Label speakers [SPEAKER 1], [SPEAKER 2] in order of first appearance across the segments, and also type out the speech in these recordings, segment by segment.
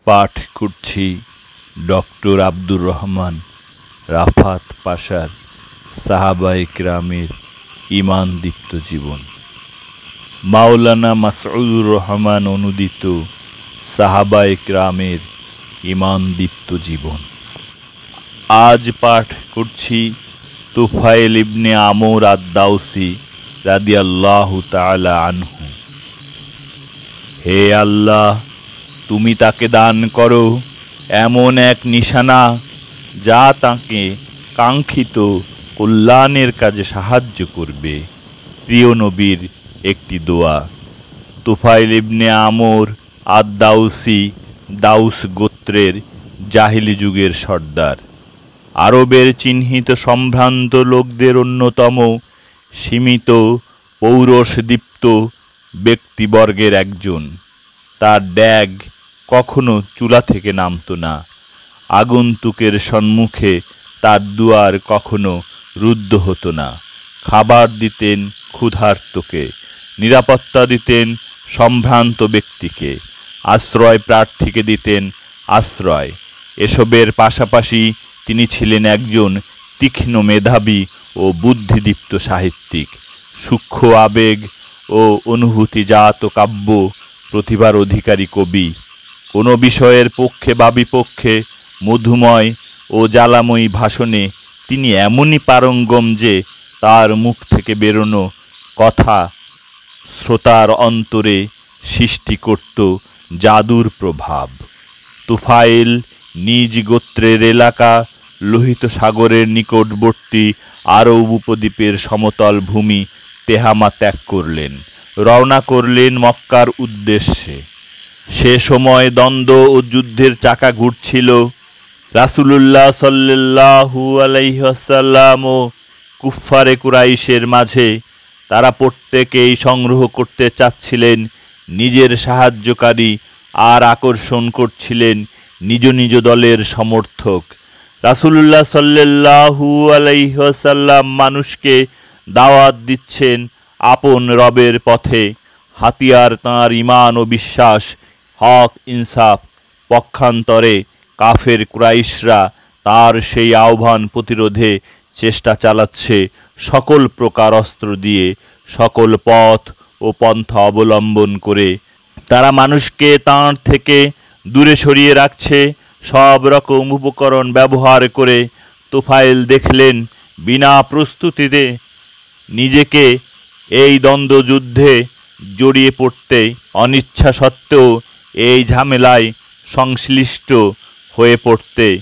[SPEAKER 1] পাঠ করছি ডক্টর আব্দুর রহমান রাফাত পাশার সাহাবায়ে কেরামের ঈমানদীপ্ত জীবন। মাওলানা মাসউদুর রহমান অনুদিত সাহাবায়ে কেরামের ঈমানদীপ্ত জীবন। আজ পাঠ করছি তুফাইল ইবনে আমর আদ-দাওসী রাদিয়াল্লাহু তাআলা আনহু। হে আল্লাহ, তুমি তাকে দান করো এমন এক নিশানা যা তাকে কাঙ্ক্ষিত কল্যাণের কাজে সাহায্য করবে। প্রিয় নবীর একটি দোয়া। তুফাইল ইবনে আমর আদ-দাওসী দাউস গোত্রের জাহিলি যুগের সর্দার, আরবের চিহ্নিত সম্ভ্রান্ত লোকদের অন্যতম সীমিত পৌরষদীপ্ত ব্যক্তিবর্গের একজন। তার ড্যাগ কখনো চুলা থেকে নামত না। আগন্তুকের সম্মুখে তার দুয়ার কখনো রুদ্ধ হতো না। খাবার দিতেন ক্ষুধার্তকে, নিরাপত্তা দিতেন সম্ভ্রান্ত ব্যক্তিকে, আশ্রয় প্রার্থীকে দিতেন আশ্রয়। এসবের পাশাপাশি তিনি ছিলেন একজন তীক্ষ্ণ মেধাবী ও বুদ্ধিদীপ্ত সাহিত্যিক। সূক্ষ্ম আবেগ ও অনুভূতিজাত কাব্য প্রতিভার অধিকারী কবি। কোনো বিষয়ের পক্ষে বা বিপক্ষে মধুময় ও জ্বালাময়ী ভাষণে তিনি এমনই পারঙ্গম যে তার মুখ থেকে বেরোনো কথা শ্রোতার অন্তরে সৃষ্টি করত জাদুর প্রভাব। তুফাইল নিজ গোত্রের এলাকা লোহিত সাগরের নিকটবর্তী আরব উপদ্বীপের সমতল ভূমি তেহামা ত্যাগ করলেন, রওনা করলেন মক্কার উদ্দেশ্যে। সে সময় দ্বন্দ্ব ও যুদ্ধের চাকা ঘুরছিল। রাসূলুল্লাহ সাল্লাল্লাহু আলাইহি ওয়াসাল্লাম ও কুফফারে কুরাইশের মাঝে। তারা প্রত্যেকেই সংগ্রহ করতে চাচ্ছিলেন নিজের সাহায্যকারী আর আকর্ষণ করছিলেন নিজ নিজ দলের সমর্থক। রাসূলুল্লাহ সাল্লাল্লাহু আলাইহি ওয়াসাল্লাম মানুষকে দাওয়াত দিচ্ছেন আপন রবের পথে। হাতিয়ার তাঁর ঈমান ও বিশ্বাস, হক ইনসাফ। পক্ষান্তরে কাফের কুরাইশরা তার সেই আহ্বান প্রতিরোধে চেষ্টা চালাচ্ছে সকল প্রকার অস্ত্র দিয়ে, সকল পথ ও পন্থা অবলম্বন করে। তারা মানুষকে তাঁর থেকে দূরে সরিয়ে রাখছে সব রকম উপকরণ ব্যবহার করে। তুফাইল দেখলেন বিনা প্রস্তুতিতে নিজেকে এই দ্বন্দ্বযুদ্ধে জড়িয়ে পড়তে, অনিচ্ছা সত্ত্বেও এই ঝামেলায় সংশ্লিষ্ট হয়ে পড়তে।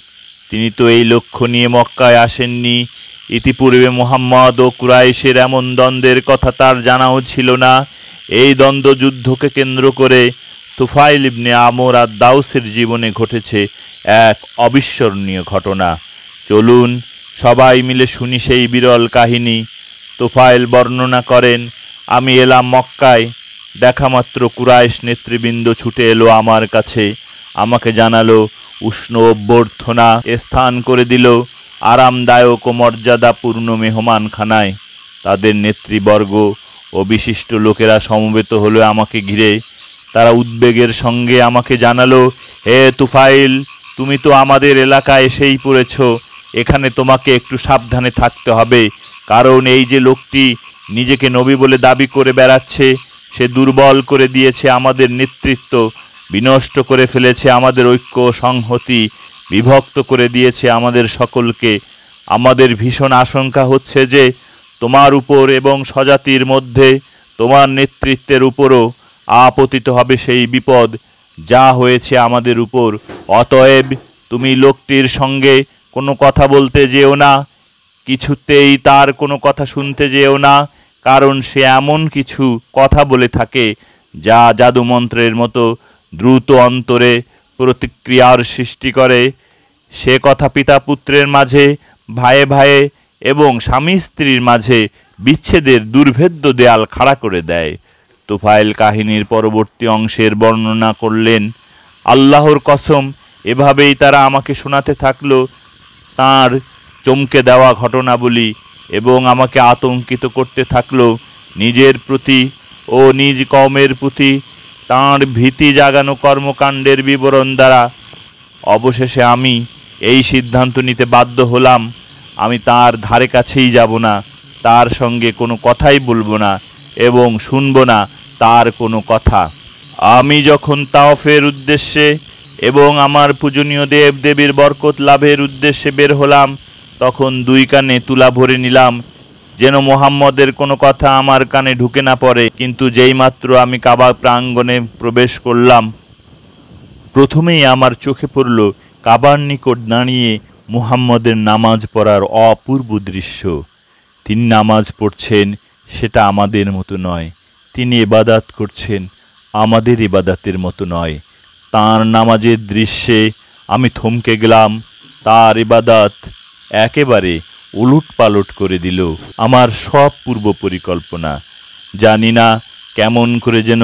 [SPEAKER 1] তিনি তো এই লক্ষ্য নিয়ে মক্কায় আসেননি। ইতিপূর্বে মুহাম্মদ ও কুরাইশের এমন দ্বন্দ্বের কথা তার জানাও ছিল না। এই দ্বন্দ্বযুদ্ধকে কেন্দ্র করে তুফাইল ইবনে আমর আদ-দাওসীর জীবনে ঘটেছে এক অবিস্মরণীয় ঘটনা। চলুন সবাই মিলে শুনি সেই বিরল কাহিনী। তুফাইল বর্ণনা করেন, আমি এলাম মক্কায়। দেখামাত্র কুরাইশ নেতৃবৃন্দ ছুটে এলো আমার কাছে। আমাকে জানালো উষ্ণ অভ্যর্থনা স্থান করে দিল আরামদায়ক ও মর্যাদাপূর্ণ মেহমানখানায়। তাদের নেতৃবর্গ ও বিশিষ্ট লোকেরা সমবেত হলো আমাকে ঘিরে। তারা উদ্বেগের সঙ্গে আমাকে জানালো, হে তুফাইল, তুমি তো আমাদের এলাকায় এসেই পড়েছ। এখানে তোমাকে একটু সাবধানে থাকতে হবে, কারণ এই যে লোকটি নিজেকে নবী বলে দাবি করে বেড়াচ্ছে, সে দুর্বল করে দিয়েছে আমাদের নেতৃত্ব, বিনষ্ট করে ফেলেছে আমাদের ঐক্য সংহতি, বিভক্ত করে দিয়েছে আমাদের সকলকে। আমাদের ভীষণ আশঙ্কা হচ্ছে যে তোমার উপর এবং স্বজাতির মধ্যে তোমার নেতৃত্বের উপরও আপতিত হবে সেই বিপদ যা হয়েছে আমাদের উপর। অতএব তুমি লোকটির সঙ্গে কোনো কথা বলতে যেও না, কিছুতেই তার কোনো কথা শুনতে যেও না, কারণ সে এমন কিছু কথা বলে থাকে যা জাদুমন্ত্রের মতো দ্রুত অন্তরে প্রতিক্রিয়ার সৃষ্টি করে। সে কথা পিতা পুত্রের মাঝে, ভাইয়ে ভাইয়ে এবং স্বামী স্ত্রীর মাঝে বিচ্ছেদের দুর্ভেদ্য দেয়াল খাড়া করে দেয়। তুফাইল কাহিনীর পরবর্তী অংশের বর্ণনা করলেন, আল্লাহর কসম, এভাবেই তারা আমাকে শোনাতে থাকলো তাঁর চমকে দেওয়া ঘটনাবলী এবং আমাকে আতঙ্কিত করতে থাকলো নিজের প্রতি ও নিজ কওমের প্রতি তাঁর ভীতি জাগানো কর্মকাণ্ডের বিবরণ দ্বারা অবশেষে আমি এই সিদ্ধান্ত নিতে বাধ্য হলাম, আমি তার ধারে কাছেই যাব না, তার সঙ্গে কোনো কথাই বলবো না এবং শুনবো না তার কোনো কথা। আমি যখন তাওফের উদ্দেশ্যে এবং আমার পূজনীয় দেব দেবীর বরকত লাভের উদ্দেশ্যে বের হলাম, তখন দুই কানে তুলা ভরে নিলাম, যেন মুহাম্মদের কোনো কথা আমার কানে ঢুকে না পড়ে। কিন্তু যেইমাত্র আমি কাবা প্রাঙ্গণে প্রবেশ করলাম, প্রথমেই আমার চোখে পড়ল কাবার নিকট দাঁড়িয়ে মুহাম্মদের নামাজ পড়ার অপূর্ব দৃশ্য। তিনি নামাজ পড়ছেন, সেটা আমাদের মতো নয়। তিনি ইবাদত করছেন, আমাদের ইবাদতের মতো নয়। তাঁর নামাজের দৃশ্যে আমি থমকে গেলাম। তার ইবাদত একেবারে উলটপালট করে দিল আমার সব পূর্ব পরিকল্পনা। জানি না কেমন করে যেন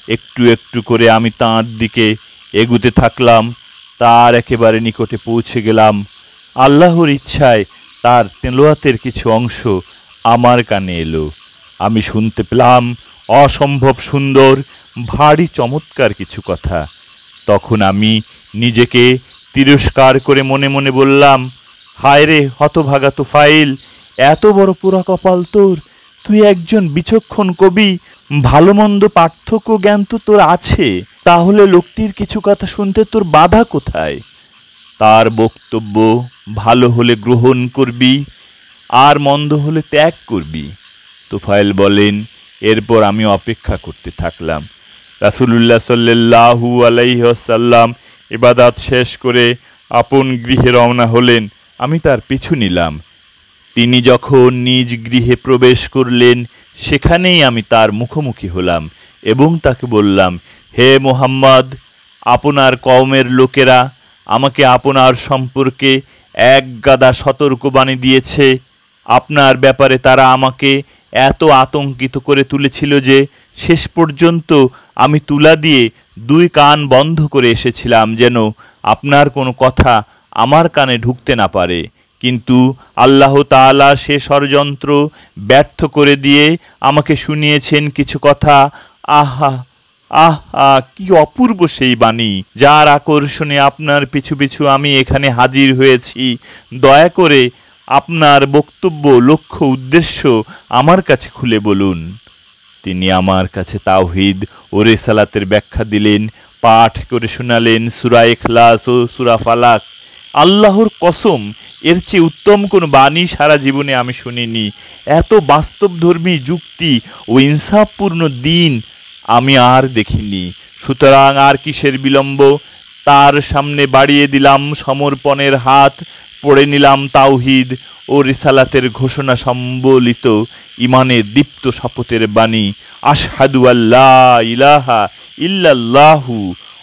[SPEAKER 1] একটু একটু করে আমি তাঁর দিকে এগুতে থাকলাম, তার একেবারে নিকটে পৌঁছে গেলাম। আল্লাহর ইচ্ছায় তার তেলাওয়াতের কিছু অংশ আমার কানে এলো। আমি শুনতে পেলাম অসম্ভব সুন্দর, ভারী চমৎকার কিছু কথা। তখন আমি নিজেকে তিরস্কার করে মনে মনে বললাম, হায় রে হতভাগা তুফাইল, এত বড় পোড়া কপাল তোর! তুই একজন বিচক্ষণ কবি, ভালো মন্দ পার্থক্য জ্ঞান তো তোর আছে, তাহলে লোকটির কিছু কথা শুনতে তোর বাধা কোথায়? তার বক্তব্য ভালো হলে গ্রহণ করবি, আর মন্দ হলে ত্যাগ করবি। তুফাইল বলেন, এরপর আমি অপেক্ষা করতে থাকলাম। রাসূলুল্লাহ সাল্লাল্লাহু আলাইহি ওয়াসাল্লাম ইবাদত শেষ করে আপন গৃহে রওনা হলেন। আমি তার পিছু নিলাম। তিনি যখন নিজ গৃহে প্রবেশ করলেন, সেখানেই আমি তার মুখোমুখি হলাম এবং তাকে বললাম, হে মুহাম্মদ, আপনার কওমের লোকেরা আমাকে আপনার সম্পর্কে এক গাদা সতর্কবাণী দিয়েছে। আপনার ব্যাপারে তারা আমাকে এত আতঙ্কিত করে তুলেছিল যে শেষ পর্যন্ত আমি তুলা দিয়ে দুই কান বন্ধ করে এসেছিলাম, যেন আপনার কোনো কথা আমার কানে ঢুকতে না পারে। কিন্তু আল্লাহ তাআলা সে ষড়যন্ত্র ব্যর্থ করে দিয়ে আমাকে শুনিয়েছেন কিছু কথা। আহা আহা, কি অপূর্ব সেই বাণী, যার আকর্ষণে আপনার পিছু পিছু আমি এখানে হাজির হয়েছি। দয়া করে আপনার বক্তব্য, লক্ষ্য, উদ্দেশ্য আমার কাছে খুলে বলুন। তিনি আমার কাছে তাওহীদ ও রিসালাতের ব্যাখ্যা দিলেন, পাঠ করে শোনালেন সূরা ইখলাস ও সূরা ফালাক। আল্লাহর কসম, এর চেয়ে উত্তম কোনো বাণী সারা জীবনে আমি শুনিনি। এত বাস্তবধর্মী যুক্তি ও ইনসাফপূর্ণ দিন আমি আর দেখিনি। সুতরাং আর কিসের বিলম্ব? তার সামনে বাড়িয়ে দিলাম সমর্পণের হাত, পড়ে নিলাম তাওহীদ ও রিসালাতের ঘোষণা সম্বলিত ইমানের দীপ্ত শপথের বাণী, আশহাদু আল্লা ইলাহা ইল্লাল্লাহু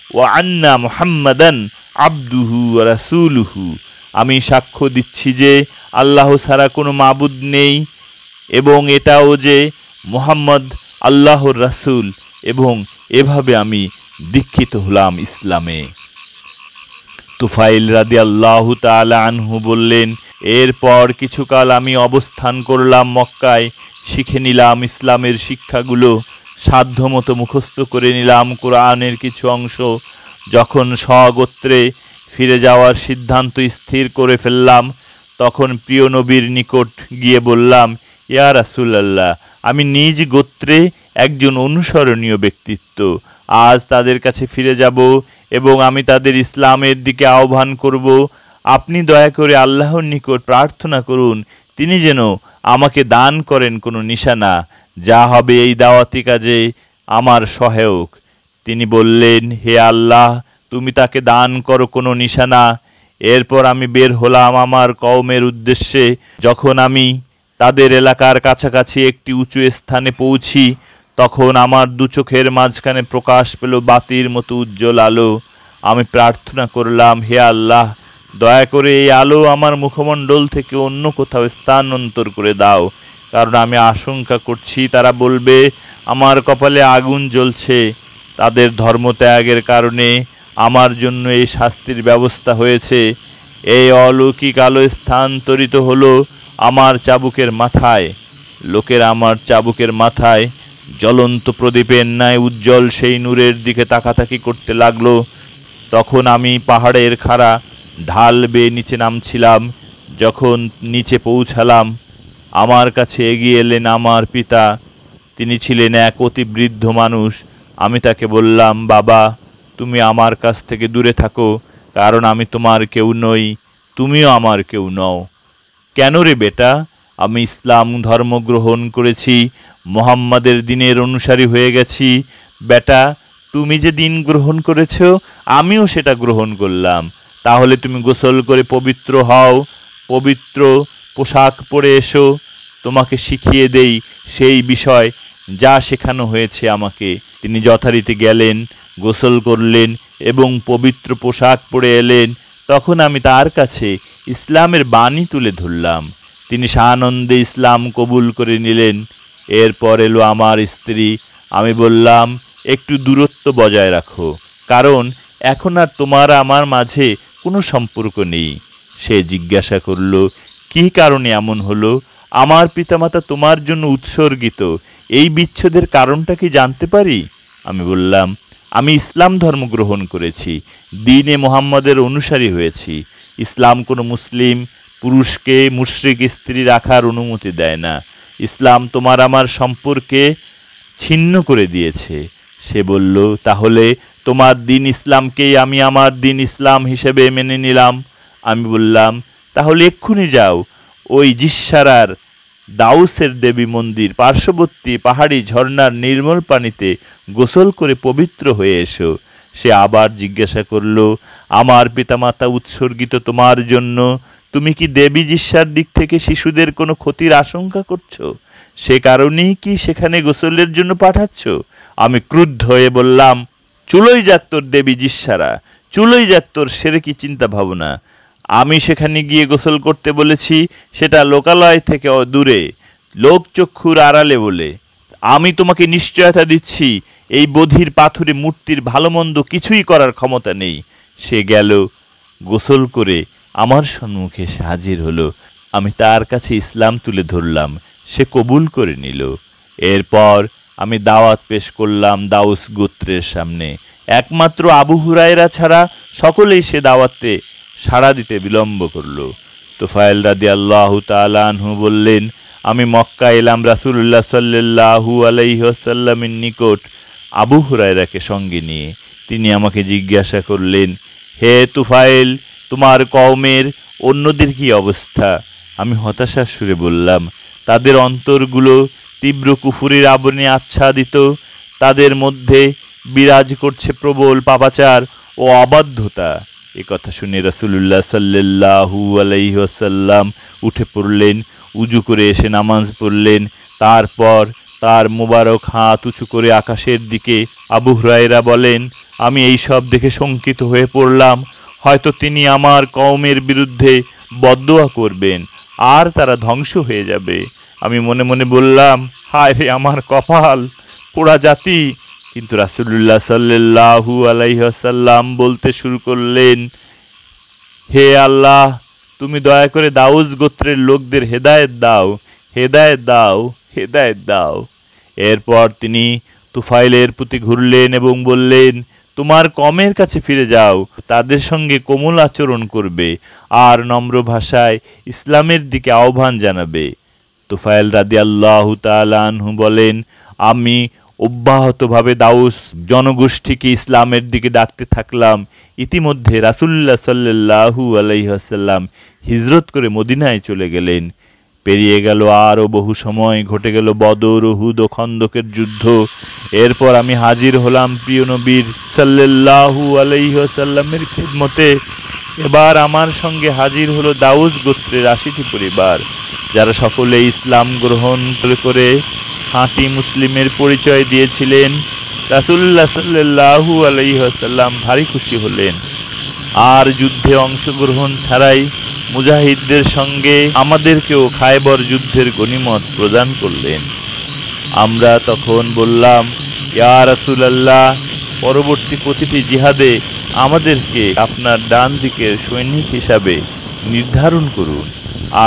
[SPEAKER 1] ওয়া আন্না মুহাম্মাদান আবদুহু ওয়া রাসূলুহু। আমি সাক্ষ্য দিচ্ছি যে আল্লাহ ছাড়া কোনো মাবুদ নেই, এবং এটাও যে মুহাম্মদ আল্লাহর রাসূল, এবং এভাবে আমি দীক্ষিত হলাম ইসলামে। তুফাইল রাদিয়াল্লাহু তাআলা আনহু বললেন, এরপর কিছুকাল আমি অবস্থান করলাম মক্কায়। শিখে নিলাম ইসলামের শিক্ষাগুলো, সাধ্যমতো মুখস্থ করে নিলাম কোরআনের কিছু অংশ। যখন স্বগোত্রে ফিরে যাওয়ার সিদ্ধান্ত স্থির করে ফেললাম, তখন প্রিয় নবীর নিকট গিয়ে বললাম, ইয়া রাসূলুল্লাহ, আমি নিজ গোত্রে একজন অনুসরণীয় ব্যক্তিত্ব। আজ তাদের কাছে ফিরে যাব এবং আমি তাদের ইসলামের দিকে আহ্বান করব। আপনি দয়া করে আল্লাহর নিকট প্রার্থনা করুন, তিনি যেন আমাকে দান করেন কোনো নিশানা, যা হবে এই দাওয়াতি কাজে আমার সহায়ক। তিনি বললেন, হে আল্লাহ, তুমি তাকে দান করো কোনো নিশানা। এরপর আমি বের হলাম আমার কওমের উদ্দেশ্যে। যখন আমি তাদের এলাকার কাছাকাছি একটি উঁচু স্থানে পৌঁছি, তখন আমার দু চোখের মাঝখানে প্রকাশ পেল বাতির মতো উজ্জ্বল আলো। আমি প্রার্থনা করলাম, হে আল্লাহ, দয়া করে এই আলো আমার মুখমণ্ডল থেকে অন্য কোথাও স্থানান্তর করে দাও, কারণ আমি আশঙ্কা করছি তারা বলবে আমার কপালে আগুন জ্বলছে। তাদের ধর্মত্যাগের কারণে আমার জন্য এই শাস্তির ব্যবস্থা হয়েছে। এই অলৌকিক আলো স্থানান্তরিত হলো আমার চাবুকের মাথায়। লোকেরা আমার চাবুকের মাথায় জ্বলন্ত প্রদীপের ন্যায় উজ্জ্বল সেই নূরের দিকে তাকাতাকি করতে লাগলো। তখন আমি পাহাড়ের খাড়া ঢাল বেয়ে নিচে নামছিলাম। যখন নিচে পৌঁছালাম, আমার কাছে এগিয়ে এলেন আমার পিতা। তিনি ছিলেন এক অতি বৃদ্ধ মানুষ। আমি তাকে বললাম, বাবা, তুমি আমার কাছ থেকে দূরে থাকো, কারণ আমি তোমার কেউ নই, তুমিও আমার কেউ নও। কেন রে বেটা? আমি ইসলাম ধর্ম গ্রহণ করেছি, মোহাম্মদের দিনের অনুসারী হয়ে গেছি। বেটা, তুমি যে দিন গ্রহণ করেছ, আমিও সেটা গ্রহণ করলাম। তাহলে তুমি গোসল করে পবিত্র হও, পবিত্র পোশাক পরে এসো, তোমাকে শিখিয়ে দেই সেই বিষয় যা শেখানো হয়েছে আমাকে। তিনি যথারীতি গেলেন, গোসল করলেন এবং পবিত্র পোশাক পরে এলেন। তখন আমি তার কাছে ইসলামের বাণী তুলে ধরলাম। তিনি সানন্দে ইসলাম কবুল করে নিলেন। এরপর এলো আমার স্ত্রী। আমি বললাম, একটু দূরত্ব বজায় রাখো, কারণ এখন আর তোমার আমার মাঝে কোনো সম্পর্ক নেই। সে জিজ্ঞাসা করল, কী কারণে এমন হলো? আমার পিতামাতা তোমার জন্য উৎসর্গিত, এই বিচ্ছেদের কারণটা কি জানতে পারি? আমি বললাম, আমি ইসলাম ধর্ম গ্রহণ করেছি, দ্বীনে মুহাম্মদের অনুসারী হয়েছি। ইসলাম কোনো মুসলিম পুরুষকে মুশরিক স্ত্রী রাখার অনুমতি দেয় না। ইসলাম তোমার আমার সম্পর্কে ছিন্ন করে দিয়েছে। সে বলল, তাহলে তোমার দিন ইসলামকেই আমি আমার দিন ইসলাম হিসেবে মেনে নিলাম। আমি বললাম, তাহলে এক্ষুনি যাও, ওই জিস্সারার দাউসের দেবী মন্দির পার্শ্ববর্তী পাহাড়ি ঝর্ণার নির্মল পানিতে গোসল করে পবিত্র হয়ে এসো। সে আবার জিজ্ঞাসা করল, আমার পিতামাতা উৎসর্গিত তোমার জন্য, তুমি কি দেবী জিস্সার দিক থেকে শিশুদের কোনো ক্ষতির আশঙ্কা করছো? সে কারণেই কি সেখানে গোসলের জন্য পাঠাচ্ছ? আমি ক্রুদ্ধ হয়ে বললাম, চুলোই যাক তোর দেবী জিস্সারা, চুলোই যাক তোর সেরেকি চিন্তা ভাবনা। আমি সেখানে গিয়ে গোসল করতে বলেছি, সেটা লোকালয় থেকে দূরে, লোকচক্ষুর আড়ালে বলে। আমি তোমাকে নিশ্চয়তা দিচ্ছি, এই বধির পাথুরে মূর্তির ভালো মন্দ কিছুই করার ক্ষমতা নেই। সে গেল, গোসল করে আমার সম্মুখে সে হাজির হলো। আমি তার কাছে ইসলাম তুলে ধরলাম, সে কবুল করে নিল। এরপর আমি দাওয়াত পেশ করলাম দাউস গোত্রের সামনে। একমাত্র আবু হুরায়রা ছাড়া সকলেই সে দাওয়াতে সাড়া দিতে বিলম্ব করল। তুফাইল রাদিয়াল্লাহু তাআলা আনহু বললেন, আমি মক্কা এলাম রাসূলুল্লাহ সাল্লাল্লাহু আলাইহি ওয়াসাল্লামের নিকট আবু হুরায়রাকে সঙ্গে নিয়ে। তিনি আমাকে জিজ্ঞাসা করলেন, হে তুফাইল, তোমার কওমের অন্যদের কি অবস্থা? আমি হতাশার সুরে বললাম, তাদের অন্তরগুলো তীব্র কুফুরির আবরণে আচ্ছাদিত, তাদের মধ্যে বিরাজ করছে প্রবল পাপাচার ও অবাধ্যতা। এ কথা শুনে রাসূলুল্লাহ সাল্লাল্লাহু আলাইহি ওয়াসাল্লাম উঠে পড়লেন, উজু করে এসে নামাজ পড়লেন। তারপর তার মোবারক হাত উঁচু করে আকাশের দিকে। আবু হুরায়রা বলেন, আমি এই সব দেখে শঙ্কিত হয়ে পড়লাম, হয়তো তিনি আমার কওমের বিরুদ্ধে বদদোয়া করবেন আর তারা ধ্বংস হয়ে যাবে। আমি মনে মনে বললাম, হায় রে আমার কপাল, পোড়া জাতি। কিন্তু রাসূলুল্লাহ সাল্লাল্লাহু আলাইহি ওয়াসাল্লাম বলতে শুরু করলেন, হে আল্লাহ, তুমি দয়া করে দাউস গোত্রের লোকদের হেদায়েত দাও, হেদায়েত দাও, হেদায়েত দাও। এরপর তিনি তুফাইলের প্রতি ঘুরলেন এবং বললেন, তোমার কওমের কাছে ফিরে যাও, তাদের সঙ্গে কোমল আচরণ করবে আর নম্র ভাষায় ইসলামের দিকে আহ্বান জানাবে। তুফাইল রাদিয়াল্লাহু তাআলা আনহু বলেন, আমি অব্যাহতভাবে দাউস জনগোষ্ঠীকে ইসলামের দিকে ডাকতে থাকলাম। ইতিমধ্যে রাসূলুল্লাহ সাল্লাল্লাহু আলাইহি ওয়াসাল্লাম হিজরত করে মদিনায় চলে গেলেন। পেরিয়ে গেল আরও বহু সময়, ঘটে গেল বদর, উহুদ ও খন্দকের যুদ্ধ। এরপর আমি হাজির হলাম প্রিয় নবীর সাল্লাল্লাহু আলাইহি ওয়াসাল্লামের খিদমতে। এবার আমার সঙ্গে হাজির হলো দাউস গোত্রের ৮০টি পরিবার, যারা সকলে ইসলাম গ্রহণ করে খাঁটি মুসলিমের পরিচয় দিয়েছিলেন। রাসূলুল্লাহ সাল্লাল্লাহু আলাইহি ওয়াসাল্লাম ভারী খুশি হলেন আর যুদ্ধে অংশগ্রহণ ছাড়াই মুজাহিদদের সঙ্গে আমাদেরকেও খায়বর যুদ্ধের গনিমত প্রদান করলেন। আমরা তখন বললাম, ইয়া রাসূলুল্লাহ, পরবর্তী প্রতিটি জিহাদে আমাদেরকে আপনার ডান দিকের সৈনিক হিসাবে নির্ধারণ করুন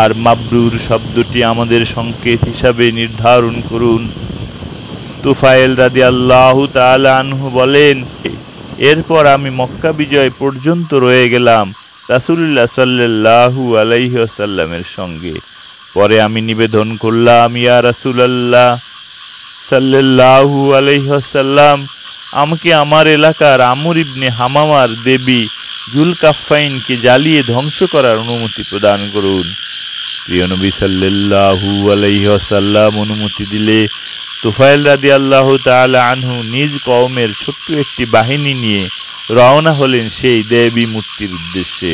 [SPEAKER 1] আর মাবরুর শব্দটি আমাদের সংকেত হিসাবে নির্ধারণ করুন। তুফাইল রাদিয়াল্লাহু তাআলা আনহু বলেন, এরপর আমি মক্কা বিজয় পর্যন্ত রয়ে গেলাম রাসূলুল্লাহ সাল্লাল্লাহু আলাইহি ওয়াসাল্লামের সঙ্গে। পরে আমি নিবেদন করলাম, ইয়া রাসূলুল্লাহ সাল্লাল্লাহু আলাইহি ওয়াসাল্লাম, আমাকে আমার এলাকার আমর ইবনে হামামার দেবী জুলকাফাইনকে জ্বালিয়ে ধ্বংস করার অনুমতি প্রদান করুন। প্রিয় নবী সাল্লাল্লাহু আলাইহি ওয়াসাল্লাম অনুমতি দিলে তুফাইল রাদিয়াল্লাহু তাআলা আনহু নিজ কওমের ছোট্ট একটি বাহিনী নিয়ে রওনা হলেন সেই দেবী মূর্তির উদ্দেশ্যে।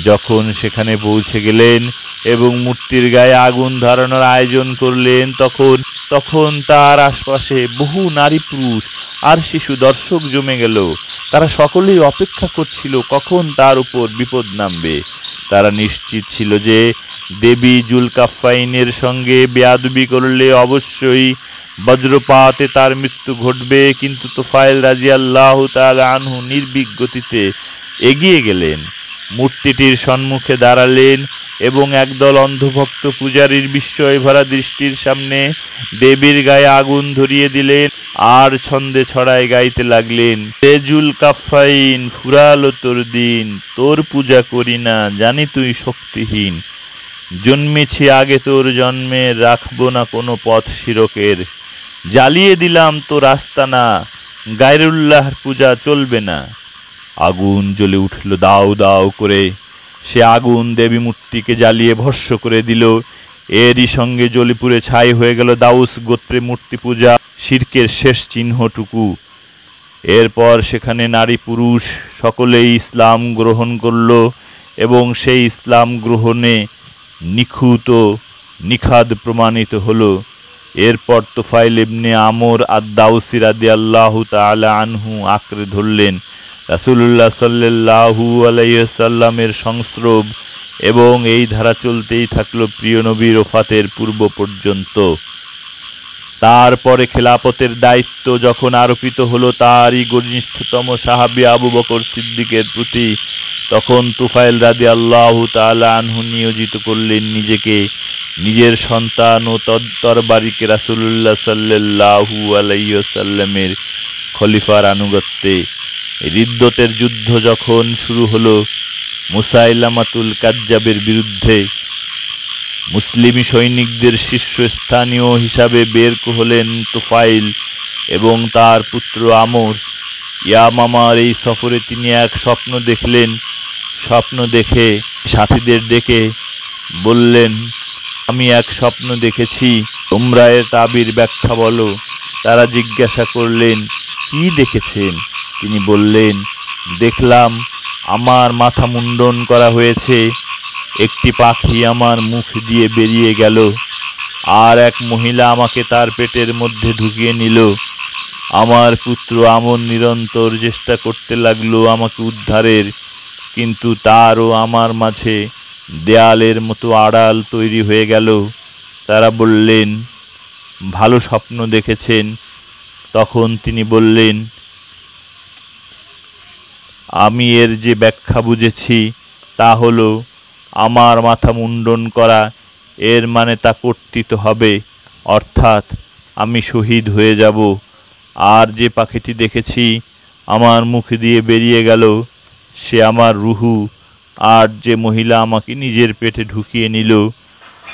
[SPEAKER 1] যখন সেখানে পৌঁছে গেলেন এবং মূর্তির গায়ে আগুন ধরানোর আয়োজন করলেন, তখন তার আশপাশে বহু নারী পুরুষ আর শিশু দর্শক জমে গেল। তারা সকলেই অপেক্ষা করছিল কখন তার উপর বিপদ নামবে। তারা নিশ্চিত ছিল যে দেবী জুলকাফাইনের সঙ্গে বেয়াদবি করলে অবশ্যই বজ্রপাতে তার মৃত্যু ঘটবে। কিন্তু তুফাইল রাদিয়াল্লাহু তাআলা আনহু নির্ভীক গতিতে এগিয়ে গেলেন, মূর্তিটির সম্মুখে দাঁড়ালেন এবং একদল অন্ধভক্ত পূজারীর বিস্ময় ভরা দৃষ্টির সামনে দেবীর গায়ে আগুন ধরিয়ে দিলেন আর ছন্দে ছড়ায় গাইতে লাগলেন, হে জুলকাফাইন, ফুরালো তোর দিন, তোর পূজা করি না, জানি তুই শক্তিহীন। জন্মেছি আগে তোর জন্মে, রাখবো না কোনো পথ শিরকের। জ্বালিয়ে দিলাম তোর আস্তানা, গায়রুল্লাহর পূজা চলবে না। আগুন জ্বলে উঠল দাউ দাউ করে। সে আগুন দেবী মূর্তিকে জ্বালিয়ে ভস্ম করে দিল। এরই সঙ্গে জ্বলে পুড়ে ছাই হয়ে গেল দাউস গোত্রে মূর্তি পূজা শিরকের শেষ চিহ্নটুকু। এরপর সেখানে নারী পুরুষ সকলেই ইসলাম গ্রহণ করল এবং সেই ইসলাম গ্রহণে নিখাদ প্রমাণিত হলো। এরপর তুফাইল ইবনে আমর আদ-দাউসী রাদিয়াল্লাহু তাআলা আনহু আঁকড়ে ধরলেন রাসূলুল্লাহ সাল্লাল্লাহু আলাইহি ওয়াসাল্লামের সংস্রব এবং এই ধারা চলতেই থাকলো প্রিয় নবীর ওফাতের পূর্ব পর্যন্ত। তারপরে খেলাফতের দায়িত্ব যখন আরোপিত হলো তারই ঘনিষ্ঠতম সাহাবী আবু বকর সিদ্দিকের প্রতি, তখন তুফাইল রাদিয়াল্লাহু তাআলা আনহু নিয়োজিত করলেন নিজেকে, নিজের সন্তান ও তরবারিকে রাসূলুল্লাহ সাল্লাল্লাহু আলাইহি ওয়াসাল্লামের খলিফার আনুগত্যে। রিদ্দতের যুদ্ধ যখন শুরু হলো মুসাইলামাতুল কাজ্জাবের বিরুদ্ধে, মুসলিমি সৈনিকদের শীর্ষস্থানীয় হিসাবে বের হলেন তুফাইল এবং তার পুত্র আমর। ইয়ামামার এই সফরে তিনি এক স্বপ্ন দেখলেন। স্বপ্ন দেখে সাথীদের ডেকে বললেন, আমি এক স্বপ্ন দেখেছি, তোমরা এর তাবির ব্যাখ্যা বলো। তারা জিজ্ঞাসা করলেন, কি দেখেছেন? তিনি বললেন, দেখলাম আমার মাথা মুন্ডন করা হয়েছে, একটি পাখি আমার মুখ দিয়ে বেরিয়ে গেল, আর এক মহিলা আমাকে তার পেটের মধ্যে ঢুকিয়ে নিল। আমার পুত্র আমর নিরন্তর চেষ্টা করতে লাগলো আমাকে উদ্ধারের, কিন্তু তারও আমার মাঝে দেয়ালের মতো আড়াল তৈরি হয়ে গেল। তারা বললেন, ভালো স্বপ্ন দেখেছেন। তখন তিনি বললেন, আমি এর যে ব্যাখ্যা বুঝেছি তা হলো আমার মাথা মুন্ডন করা, এর মানে তা কর্তৃত হবে, অর্থাৎ আমি শহীদ হয়ে যাব। আর যে পাখিটি দেখেছি আমার মুখ দিয়ে বেরিয়ে গেল, সে আমার রুহু। আর যে মহিলা আমাকে নিজের পেটে ঢুকিয়ে নিল,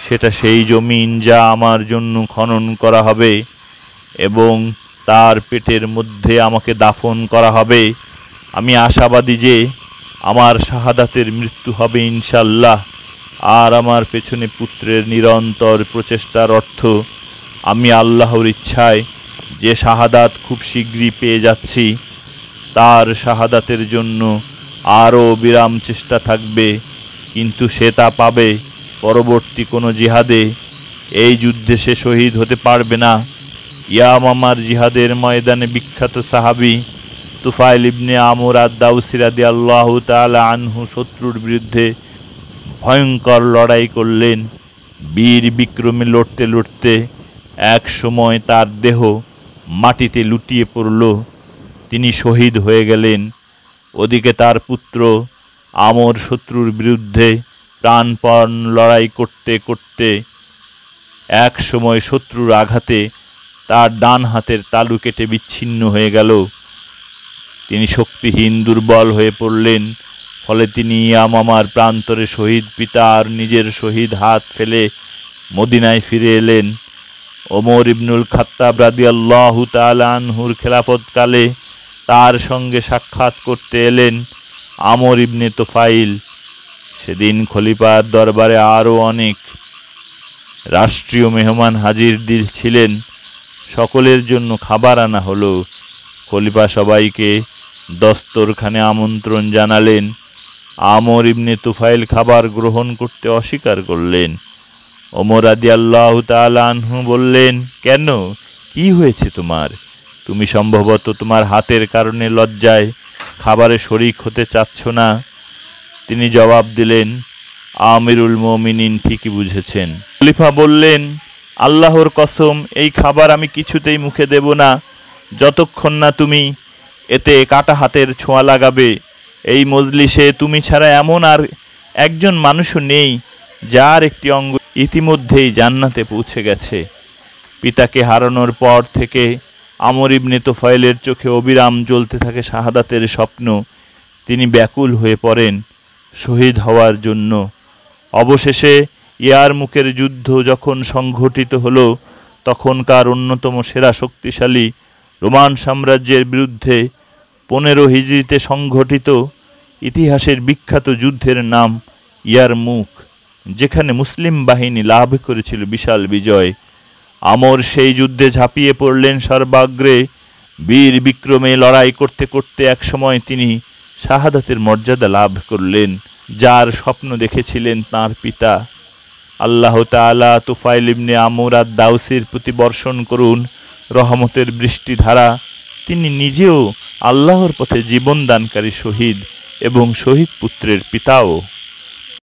[SPEAKER 1] সেটা সেই জমিন যা আমার জন্য খনন করা হবে এবং তার পেটের মধ্যে আমাকে দাফন করা হবে। আমি আশাবাদী যে আমার শাহাদাতের মৃত্যু হবে ইনশাল্লাহ। আর আমার পেছনে পুত্রের নিরন্তর প্রচেষ্টার অর্থ আমি আল্লাহর ইচ্ছায় যে শাহাদাত খুব শীঘ্রই পেয়ে যাচ্ছি, তার শাহাদাতের জন্য আরও বিরাম চেষ্টা থাকবে, কিন্তু সে তা পাবে পরবর্তী কোনো জিহাদে। এই যুদ্ধে সে শহীদ হতে পারবে না। ইয়ামামার জিহাদের ময়দানে বিখ্যাত সাহাবী তুফাইল ইবনে আমর আদ-দাউসী রাদিয়াল্লাহু তাআলা আনহু শত্রুর বিরুদ্ধে ভয়ঙ্কর লড়াই করলেন। বীর বিক্রমে লড়তে লড়তে এক সময় তার দেহ মাটিতে লুটিয়ে পড়ল, তিনি শহীদ হয়ে গেলেন। ওদিকে তার পুত্র আমর শত্রুর বিরুদ্ধে প্রাণপণ লড়াই করতে করতে এক সময় শত্রুর আঘাতে তার ডান হাতের তালু কেটে বিচ্ছিন্ন হয়ে গেল। তিনি শক্তিহীন, দুর্বল হয়ে পড়লেন। ফলে তিনি ইয়ামামার প্রান্তরে শহীদ পিতা আর নিজের শহীদ হাত ফেলে মদিনায় ফিরে এলেন। ওমর ইবনুল খাত্তাব রাদিয়াল্লাহু তাআলা আনহুর খেলাফতকালে তার সঙ্গে সাক্ষাৎ করতে এলেন আমর ইবনে তুফাইল। সেদিন খলিফার দরবারে আরও অনেক রাষ্ট্রীয় মেহমান হাজির ছিলেন। সকলের জন্য খাবার আনা হলো। খলিফা সবাইকে দস্তরখানে আমন্ত্রণ জানালেন। আমর ইবনে তুফাইল খাবার গ্রহণ করতে অস্বীকার করলেন। ওমর রাদিয়াল্লাহু তাআলা আনহু বললেন, কেন, কি হয়েছে তোমার? তুমি সম্ভবত তোমার হাতের কারণে লজ্জায় খাবারে শরিক হতে চাচ্ছ না। তিনি জবাব দিলেন, আমিরুল মুমিনিন ঠিকই বুঝেছেন। খলিফা বললেন, আল্লাহর কসম, এই খাবার আমি কিছুতেই মুখে দেব না যতক্ষণ না তুমি এতে কাটা হাতের ছোঁয়া লাগাবে। এই মজলিসে তুমি ছাড়া এমন আর একজন মানুষও নেই যার একটি অঙ্গ ইতিমধ্যেই জান্নাতে পৌঁছে গেছে। পিতাকে হারানোর পর থেকে আমর ইবনে তুফাইলের চোখে অবিরাম জ্বলতে থাকে শাহাদাতের স্বপ্ন। তিনি ব্যাকুল হয়ে পড়েন শহীদ হওয়ার জন্য। অবশেষে ইয়ারমুকের যুদ্ধ যখন সংঘটিত হলো, তখনকার অন্যতম সেরা শক্তিশালী রোমান সাম্রাজ্যের বিরুদ্ধে 15 হিজরিতে সংঘটিত ইতিহাসের বিখ্যাত যুদ্ধের নাম ইয়ারমুক, যেখানে মুসলিম বাহিনী লাভ করেছিল বিশাল বিজয়। আমর সেই যুদ্ধে ঝাঁপিয়ে পড়লেন সর্বাগ্রে। বীর বিক্রমে লড়াই করতে করতে একসময় তিনি শাহাদাতের মর্যাদা লাভ করলেন, যার স্বপ্ন দেখেছিলেন তাঁর পিতা। আল্লাহ তাআলা তুফাইল ইবনে আমর আদ-দাউসির প্রতি বর্ষণ করুন রহমতের বৃষ্টিধারা। তিনি নিজেও আল্লাহর পথে জীবনদানকারী শহীদ এবং শহীদ পুত্রের পিতাও।